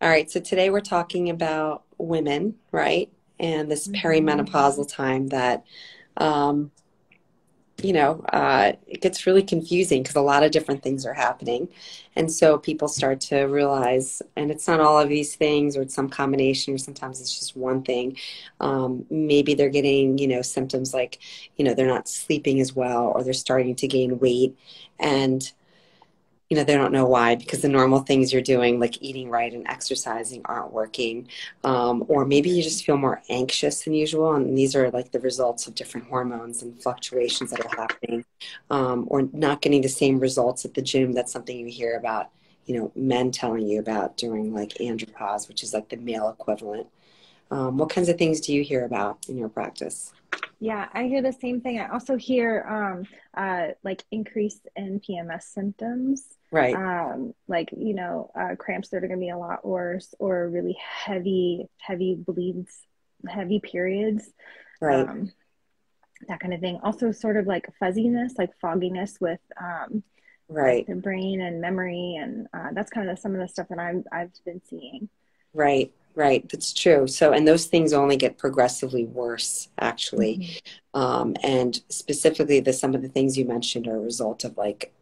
All right, so today we're talking about women, right? And this perimenopausal time that, um, it gets really confusing because a lot of different things are happening. And so people start to realize, and it's not all of these things, or it's some combination, or sometimes it's just one thing. Maybe they're getting, symptoms like, they're not sleeping as well, or they're starting to gain weight. And they don't know why because the normal things you're doing, like eating right and exercising, aren't working. Or maybe you just feel more anxious than usual. And these are like the results of different hormones and fluctuations that are happening. Or not getting the same results at the gym. That's something you hear about, men telling you about during like andropause, which is like the male equivalent. What kinds of things do you hear about in your practice? Yeah, I hear the same thing. I also hear like increase in PMS symptoms, Right, cramps that are going to be a lot worse, or really heavy bleeds, heavy periods, right, um, that kind of thing. Also, sort of like fuzziness, like fogginess with like right. the brain and memory, and that's kind of some of the stuff that I've been seeing. Right, right. That's true. So, and those things only get progressively worse, actually. Hmm. And specifically, some of the things you mentioned are a result of like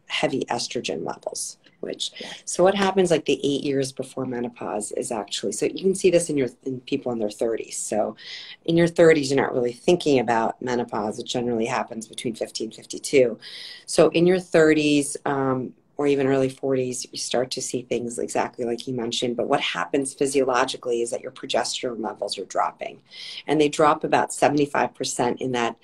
heavy estrogen levels. Yes. So what happens like the 8 years before menopause is actually, so you can see this in people in their 30s. So in your 30s, you're not really thinking about menopause. It generally happens between 50 and 52. So in your 30s, or even early 40s, you start to see things exactly like you mentioned. But what happens physiologically is that your progesterone levels are dropping, and they drop about 75% in that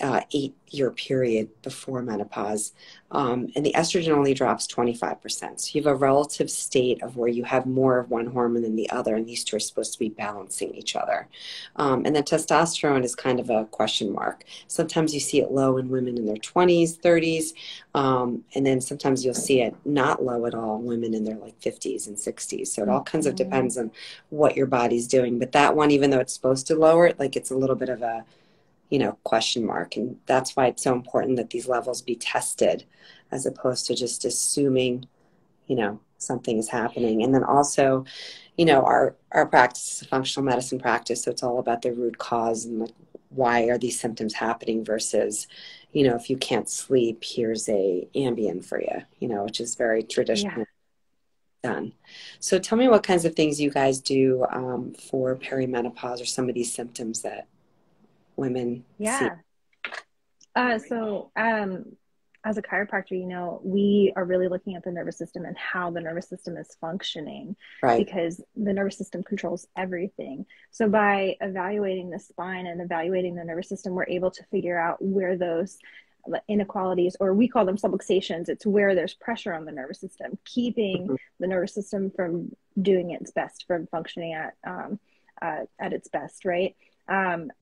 8 year period before menopause. And the estrogen only drops 25%. So you have a relative state of where you have more of one hormone than the other, and these two are supposed to be balancing each other. And then testosterone is kind of a question mark. Sometimes you see it low in women in their 20s, 30s, and then sometimes you'll see it not low at all in women in their like 50s and 60s. So it all kinds of Mhm. depends on what your body's doing. But that one, even though it's supposed to lower it, like it's a little bit of a question mark. And that's why it's so important that these levels be tested as opposed to just assuming, something is happening. And then also, our practice is a functional medicine practice. So it's all about the root cause and like, why are these symptoms happening versus, if you can't sleep, here's a Ambien for you, which is very Yeah. traditional done. So tell me what kinds of things you guys do for perimenopause or some of these symptoms that women see. Yeah. As a chiropractor, we are really looking at the nervous system and how the nervous system is functioning Right. because the nervous system controls everything. So by evaluating the spine and evaluating the nervous system, we're able to figure out where those inequalities, or we call them subluxations, it's where there's pressure on the nervous system, keeping the nervous system from doing its best, from functioning at its best, right?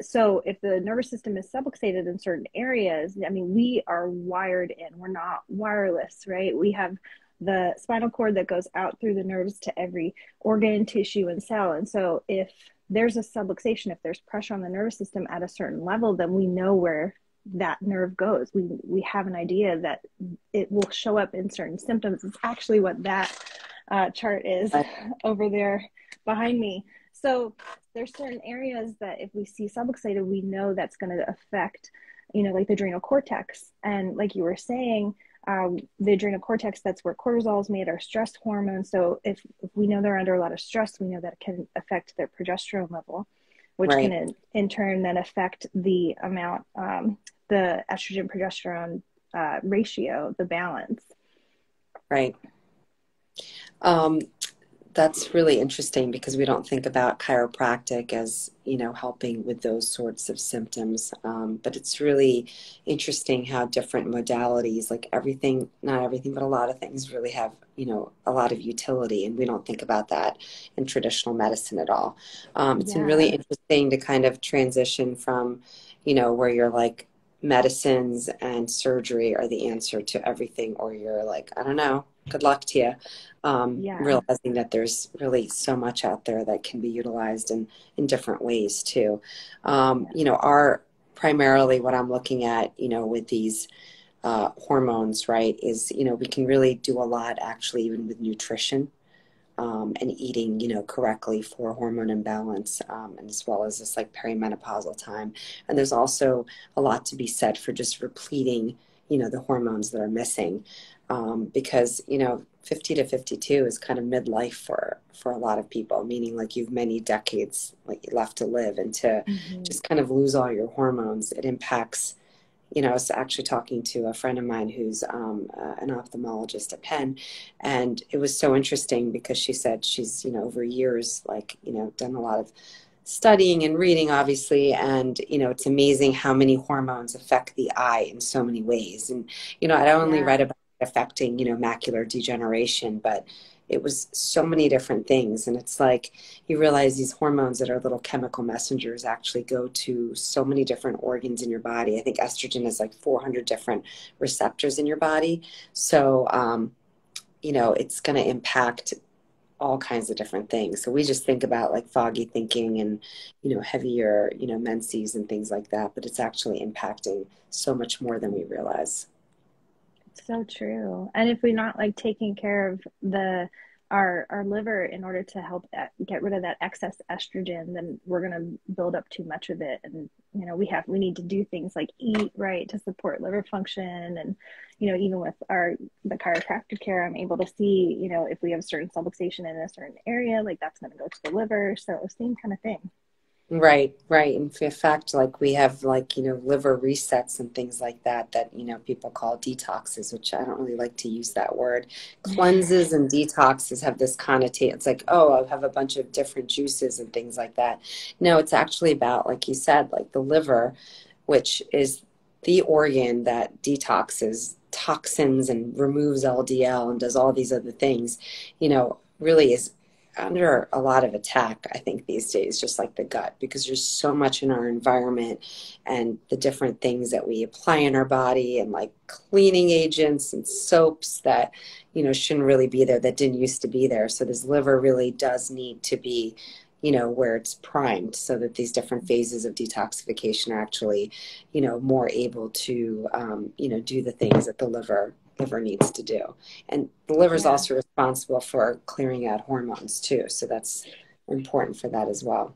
So if the nervous system is subluxated in certain areas, I mean, we are wired in, we're not wireless, right? We have the spinal cord that goes out through the nerves to every organ, tissue, and cell. And so if there's a subluxation, if there's pressure on the nervous system at a certain level, then we know where that nerve goes. We have an idea that it will show up in certain symptoms. It's actually what that chart is Right. over there behind me. So there's certain areas that if we see subluxated, we know that's going to affect, like the adrenal cortex. And like you were saying, the adrenal cortex, that's where cortisol is made, our stress hormone. So if we know they're under a lot of stress, we know that it can affect their progesterone level, which can Right. in turn then affect the amount, the estrogen progesterone ratio, the balance. Right. Um, that's really interesting because we don't think about chiropractic as, helping with those sorts of symptoms. But it's really interesting how different modalities, like everything, not everything, but a lot of things really have, a lot of utility. And we don't think about that in traditional medicine at all. It's been really Yeah. interesting to kind of transition from, where you're like, medicines and surgery are the answer to everything, or you're like, I don't know, good luck to you. Yeah. Realizing that there's really so much out there that can be utilized in different ways too. Yeah. Our primarily what I'm looking at, with these hormones, right, is, we can really do a lot actually even with nutrition. and eating, correctly for hormone imbalance, and as well as this like perimenopausal time. And there's also a lot to be said for just repleting, the hormones that are missing, because 50 to 52 is kind of midlife for a lot of people, meaning like you've many decades like left to live, and to Mm-hmm. just kind of lose all your hormones, it impacts. I was actually talking to a friend of mine who's an ophthalmologist at Penn, and it was so interesting because she said she's, over years, like, done a lot of studying and reading, obviously, and, it's amazing how many hormones affect the eye in so many ways. And, I only Yeah. read about it affecting, macular degeneration, but it was so many different things. And it's like you realize these hormones that are little chemical messengers actually go to so many different organs in your body. I think estrogen has like 400 different receptors in your body. So, it's going to impact all kinds of different things. So we just think about like foggy thinking and, heavier, menses and things like that, but it's actually impacting so much more than we realize. It's so true. And if we're not like taking care of the our liver in order to help get rid of that excess estrogen, then we're going to build up too much of it. And we need to do things like eat right to support liver function. And even with our the chiropractic care, I'm able to see if we have a certain subluxation in a certain area, like that's going to go to the liver. So same kind of thing. Right, right. In fact, like we have like, liver resets and things like that, people call detoxes, which I don't really like to use that word. Cleanses and detoxes have this connotation. It's like, oh, I'll have a bunch of different juices and things like that. No, it's actually about, like you said, like the liver, which is the organ that detoxes toxins and removes LDL and does all these other things, really is under a lot of attack, I think, these days, just like the gut, because there's so much in our environment and the different things that we apply in our body, and like cleaning agents and soaps that, shouldn't really be there, that didn't used to be there. So this liver really does need to be, where it's primed so that these different phases of detoxification are actually, more able to, do the things that the liver needs to do. And the liver is Yeah. also responsible for clearing out hormones too. So that's important for that as well.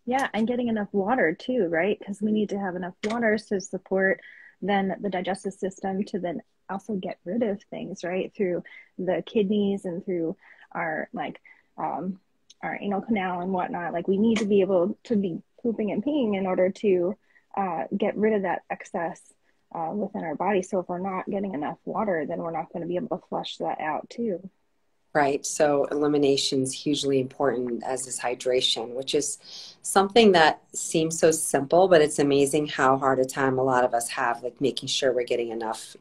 Yeah, and getting enough water too, right? Because we need to have enough water to support then the digestive system to then also get rid of things, right? Through the kidneys and through our um our anal canal and whatnot. Like we need to be able to be pooping and peeing in order to get rid of that excess within our body. So if we're not getting enough water, then we're not going to be able to flush that out too. Right. So elimination is hugely important, as is hydration, which is something that seems so simple, but it's amazing how hard a time a lot of us have, like making sure we're getting enough,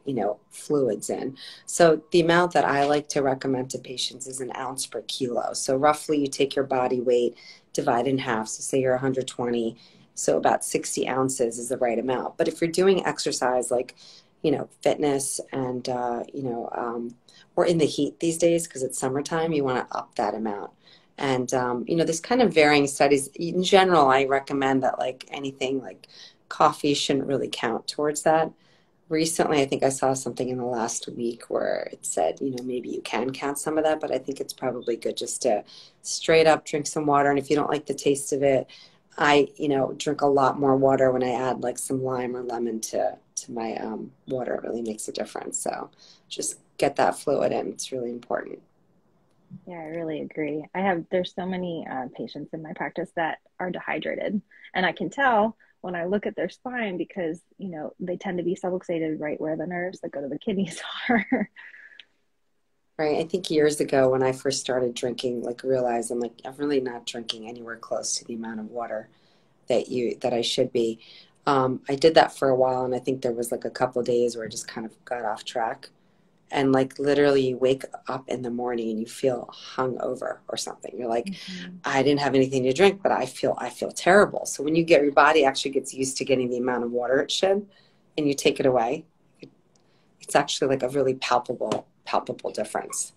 fluids in. So the amount that I like to recommend to patients is an ounce per kilo. So roughly you take your body weight, divide in half. So say you're 120, so about 60 ounces is the right amount. But if you're doing exercise like, fitness and, we're in the heat these days because it's summertime, you want to up that amount. And, there's kind of varying studies. In general, I recommend that like anything like coffee shouldn't really count towards that. Recently, I think I saw something in the last week where it said, maybe you can count some of that, but I think it's probably good just to straight up drink some water. And if you don't like the taste of it, I, drink a lot more water when I add like some lime or lemon to my water. It really makes a difference. So just get that fluid in. It's really important. Yeah, I really agree. There's so many patients in my practice that are dehydrated, and I can tell when I look at their spine because, they tend to be subluxated right where the nerves that go to the kidneys are. Right. I think years ago when I first started drinking, like realized I'm like, I'm really not drinking anywhere close to the amount of water that I should be. I did that for a while, and I think there was like a couple of days where I just kind of got off track. And like literally you wake up in the morning and you feel hungover or something. You're like, Mhm. I didn't have anything to drink, but I feel terrible. So when you get your body actually gets used to getting the amount of water it should, and you take it away, it's actually like a really palpable difference,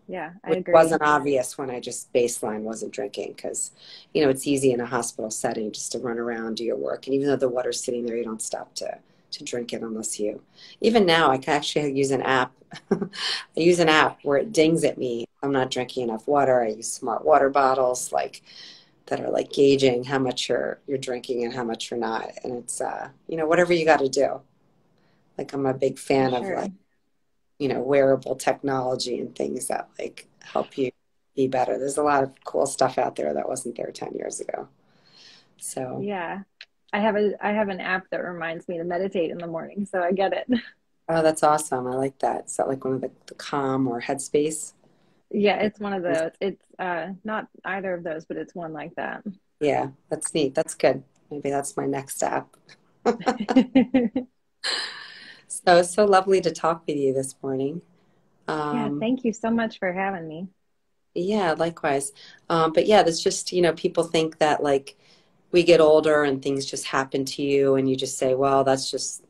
Yeah, I which agree. wasn't obvious when I just baseline wasn't drinking, because it's easy in a hospital setting just to run around, do your work, and even though the water's sitting there, you don't stop to drink it unless you. Even now, I can actually use an app. I use an app where it dings at me. I'm not drinking enough water. I use smart water bottles like that are like gauging how much you're drinking and how much you're not. And it's whatever you got to do. Like I'm a big For fan of sure. like, wearable technology and things that like help you be better. There's a lot of cool stuff out there that wasn't there 10 years ago. So, Yeah. I have an app that reminds me to meditate in the morning, so I get it. oh, that's awesome. I like that. Is that like one of the Calm or Headspace? Yeah, it's one of those. It's not either of those, but it's one like that. Yeah, that's neat. That's good. Maybe that's my next app. So it's so lovely to talk with you this morning. Yeah, Um, thank you so much for having me. yeah, likewise. But yeah, that's just, people think that like we get older and things just happen to you and you just say, well, that's just,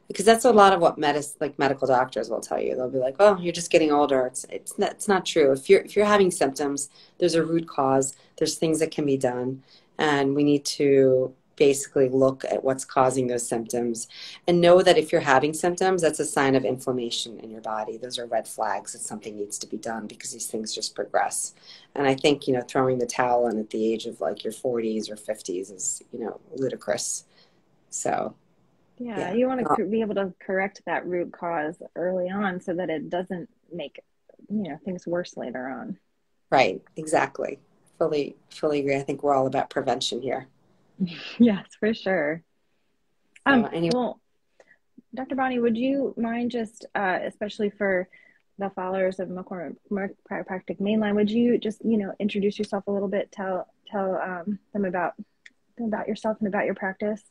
because that's a lot of what medical doctors will tell you. They'll be like, oh, you're just getting older. It's not true. If you're having symptoms, there's a root cause. There's things that can be done, and we need to basically look at what's causing those symptoms and know that if you're having symptoms, that's a sign of inflammation in your body. Those are red flags that something needs to be done because these things just progress. And I think, throwing the towel in at the age of like your 40s or 50s is, ludicrous. So, Yeah, yeah. you want to be able to correct that root cause early on so that it doesn't make, things worse later on. Right. Exactly. Fully agree. I think we're all about prevention here. Yes, for sure. So anyway, Well, Dr. Bonney, would you mind just, especially for the followers of McCormick Chiropractic Mainline, would you just, introduce yourself a little bit, tell them about yourself and about your practice?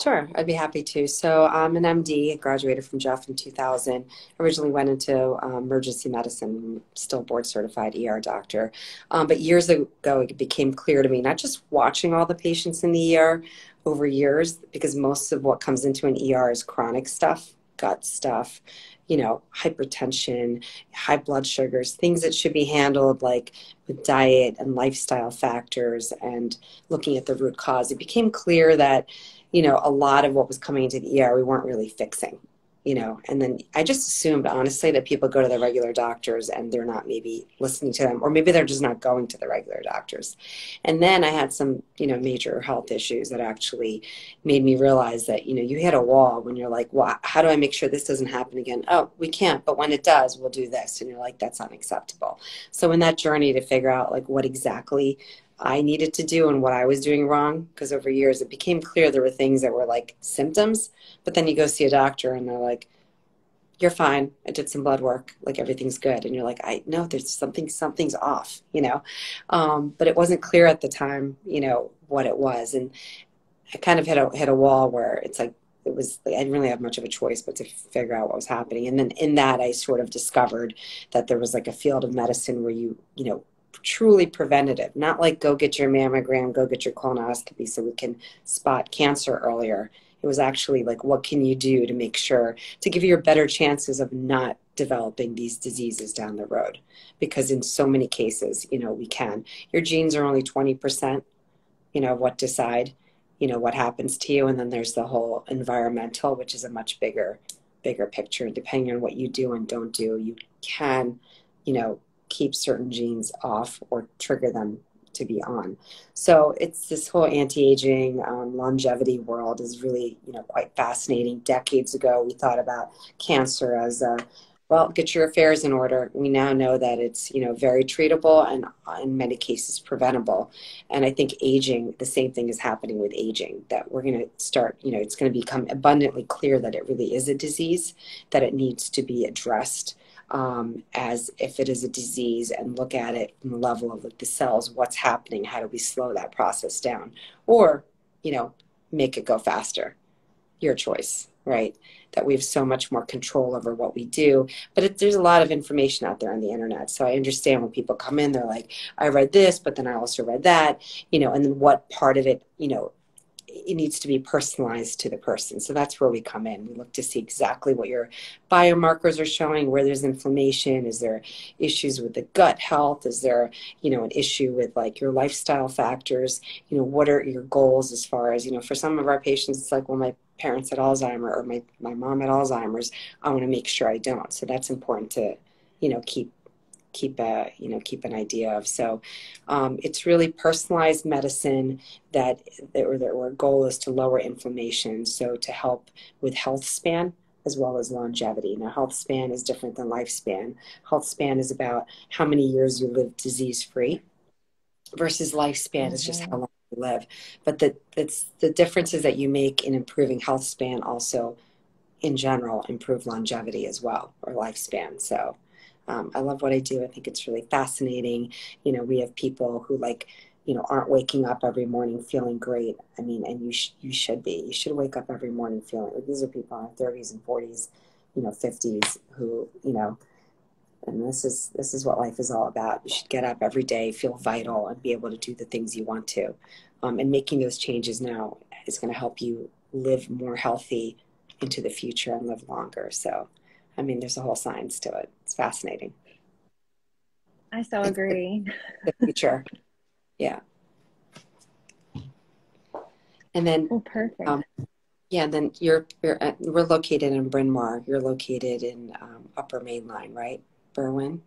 sure, I'd be happy to. So I'm an MD, graduated from Jeff in 2000. Originally went into emergency medicine, still board certified ER doctor. But years ago, it became clear to me, not just watching all the patients in the ER over years, because most of what comes into an ER is chronic stuff, gut stuff, hypertension, high blood sugars, things that should be handled like with diet and lifestyle factors and looking at the root cause. It became clear that a lot of what was coming into the ER we weren't really fixing, and then I just assumed honestly that people go to the regular doctors and they're not maybe listening to them, or maybe they're just not going to the regular doctors. And then I had some, major health issues that actually made me realize that, you hit a wall when you're like, well, how do I make sure this doesn't happen again? Oh, we can't, but when it does, we'll do this. And you're like, that's unacceptable. So in that journey to figure out like what exactly I needed to do and what I was doing wrong, because over years it became clear there were things that were like symptoms, but then you go see a doctor and they're like, you're fine. I did some blood work, like everything's good. And you're like, I know there's something's off, but it wasn't clear at the time, what it was. And I kind of hit a wall where it's like, it was, I didn't really have much of a choice but to figure out what was happening. And then in that, I sort of discovered that there was like a field of medicine where truly preventative, not like go get your mammogram, go get your colonoscopy so we can spot cancer earlier. It was actually like, what can you do to make sure to give you better chances of not developing these diseases down the road? Because in so many cases, we can. Your genes are only 20%, of what decide, what happens to you. And then there's the whole environmental, which is a much bigger picture. Depending on what you do and don't do, you can, keep certain genes off or trigger them to be on. So it's this whole anti-aging longevity world is really, quite fascinating. Decades ago, we thought about cancer as well, get your affairs in order. We now know that it's, very treatable and in many cases preventable. And I think aging, the same thing is happening with aging, that we're going to start, it's going to become abundantly clear that it really is a disease, that it needs to be addressed as if it is a disease and look at it from the level of like the cells, what's happening, how do we slow that process down, or, make it go faster. Your choice, right? That we have so much more control over what we do. But there's a lot of information out there on the internet. So I understand when people come in, they're like, I read this, but then I also read that, and then what part of it, it needs to be personalized to the person. So that's where we come in. We look to see exactly what your biomarkers are showing, where there's inflammation. Is there issues with the gut health? Is there, an issue with like your lifestyle factors? What are your goals as far as, for some of our patients, it's like, well, my parents had Alzheimer's or my mom had Alzheimer's, I want to make sure I don't. So that's important to, keep an idea of. So it's really personalized medicine or their goal is to lower inflammation. So to help with health span as well as longevity. Now, health span is different than lifespan. Health span is about how many years you live disease free versus lifespan is just how Mm-hmm. long you live. But it's the differences that you make in improving health span also in general improve longevity as well, or lifespan. So I love what I do. I think it's really fascinating. We have people who aren't waking up every morning feeling great. I mean, and you should be. You should wake up every morning feeling like these are people in their 30s and 40s, 50s who, and this is what life is all about. You should get up every day, feel vital, and be able to do the things you want to. And making those changes now is going to help you live more healthy into the future and live longer. So, I mean, there's a whole science to it. It's fascinating. I so It's agree. the future. Yeah. And then, Well, perfect. um, yeah, and then we're located in Bryn Mawr. You're located in Upper Main Line, right? Berwyn,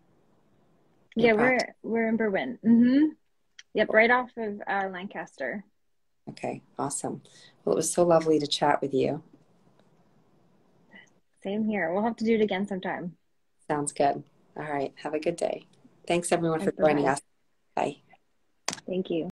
your Yeah, practice. we're in Berwyn. Yep, right off of Lancaster. Okay, awesome. Well, it was so lovely to chat with you. Same here. We'll have to do it again sometime. Sounds good. All right. Have a good day. Thanks everyone All for right, joining bye-bye. us. Bye. Thank you.